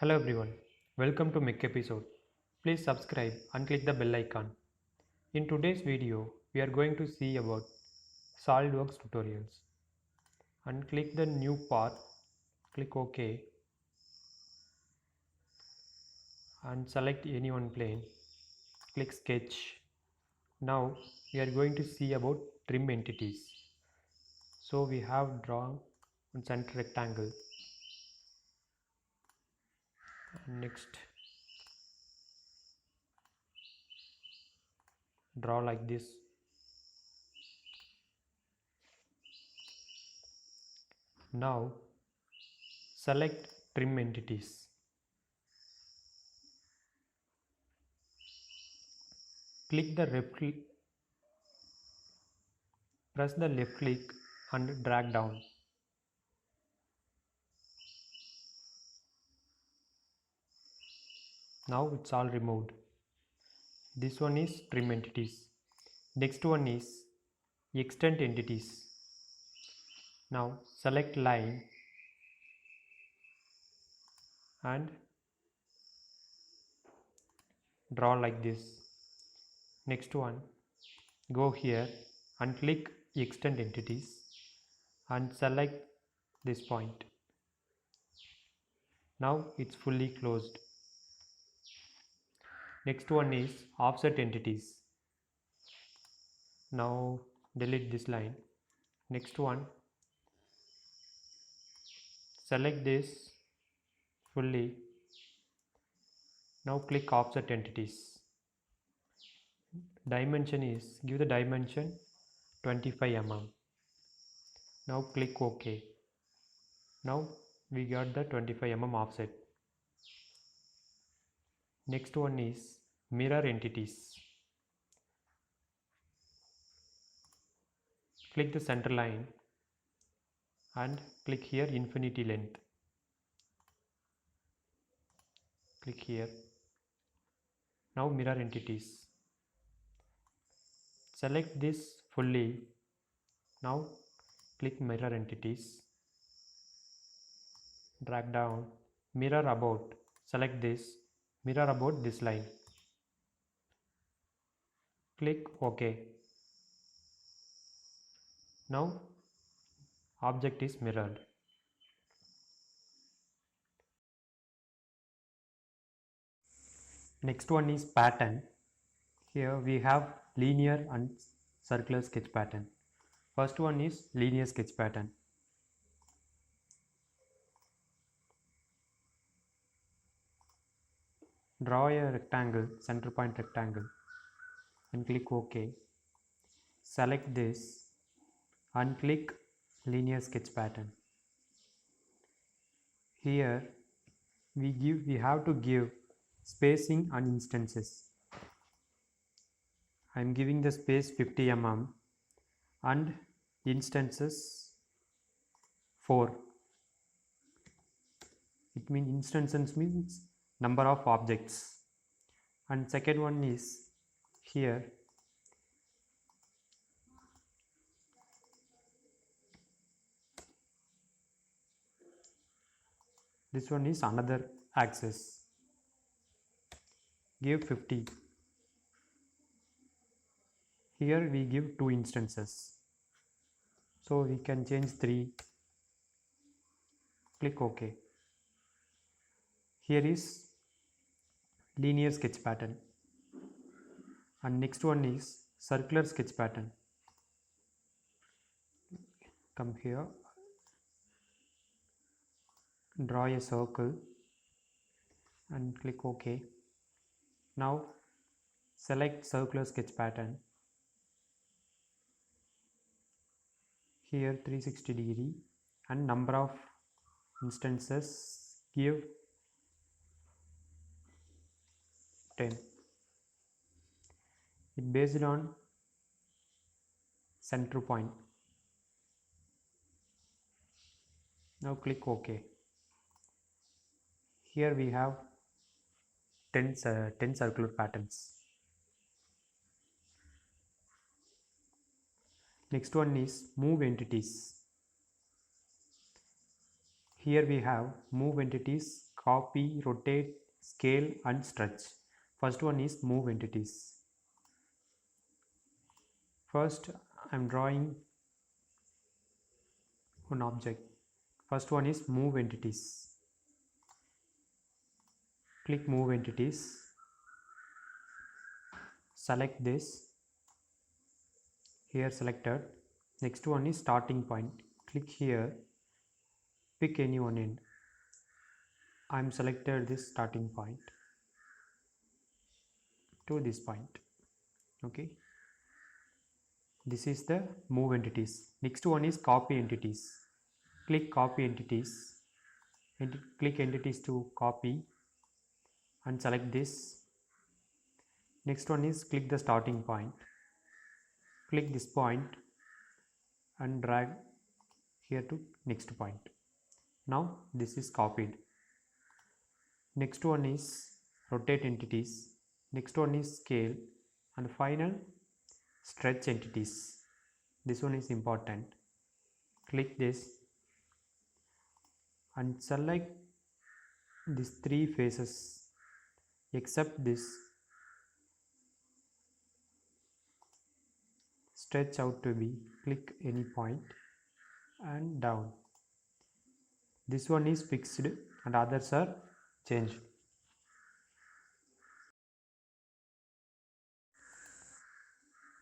Hello everyone, welcome to Mech episode. Please subscribe and click the bell icon. In today's video, we are going to see about SolidWorks tutorials. And click the new path, click OK and select any one plane. Click sketch. Now we are going to see about trim entities. So we have drawn a center rectangle. Next, draw like this. Now select trim entities. Click the press the left click and drag down. Now it's all removed. This one is trim entities. Next one is extend entities. Now select line and draw like this. Next one, go here and click extend entities and select this point. Now it's fully closed. Next one is offset entities. Now delete this line. Next one, select this fully. Now click offset entities. Dimension is, give the dimension 25 mm. Now click OK. Now we got the 25 mm offset. Next one is mirror entities. Click the center line and click here infinity length. Click here. Now mirror entities. Select this fully. Now click mirror entities. Drag down. Mirror about. Select this. Mirror about this line. Click OK. Now object is mirrored. Next one is pattern. Here we have linear and circular sketch pattern. First one is linear sketch pattern. Draw a rectangle, center point rectangle and click OK. Select this and click linear sketch pattern. Here we have to give spacing and instances. I am giving the space 50 mm and instances 4. It means instances means number of objects. And second one is here this one is another axis. Give 50. Here we give 2 instances. So we can change 3. Click OK. Here is linear sketch pattern. And next one is circular sketch pattern. Come here. Draw a circle and click OK. Now select circular sketch pattern. Here 360° and number of instances give 10. It based on center point. Now click OK. Here we have 10 circular patterns. Next one is move entities. Here we have move entities copy, rotate, scale and stretch. First one is move entities. First I am drawing one object. First one is move entities. Click move entities. Select this. Here selected. Next one is starting point. Click here. Pick any one end. I am selected this starting point to this point. Okay. This is the move entities. Next one is copy entities. Click copy entities. Click entities to copy and select this. Next one is click the starting point. Click this point and drag here to next point. Now this is copied. Next one is rotate entities. Next one is scale, and final stretch entities. This one is important. Click this and select these three faces except this. Stretch out to be, click any point and down. This one is fixed and others are changed.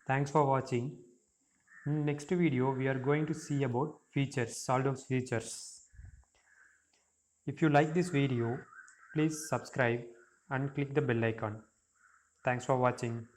Thanks for watching. In next video we are going to see about features, SolidWorks features. If you like this video, please subscribe and click the bell icon. Thanks for watching.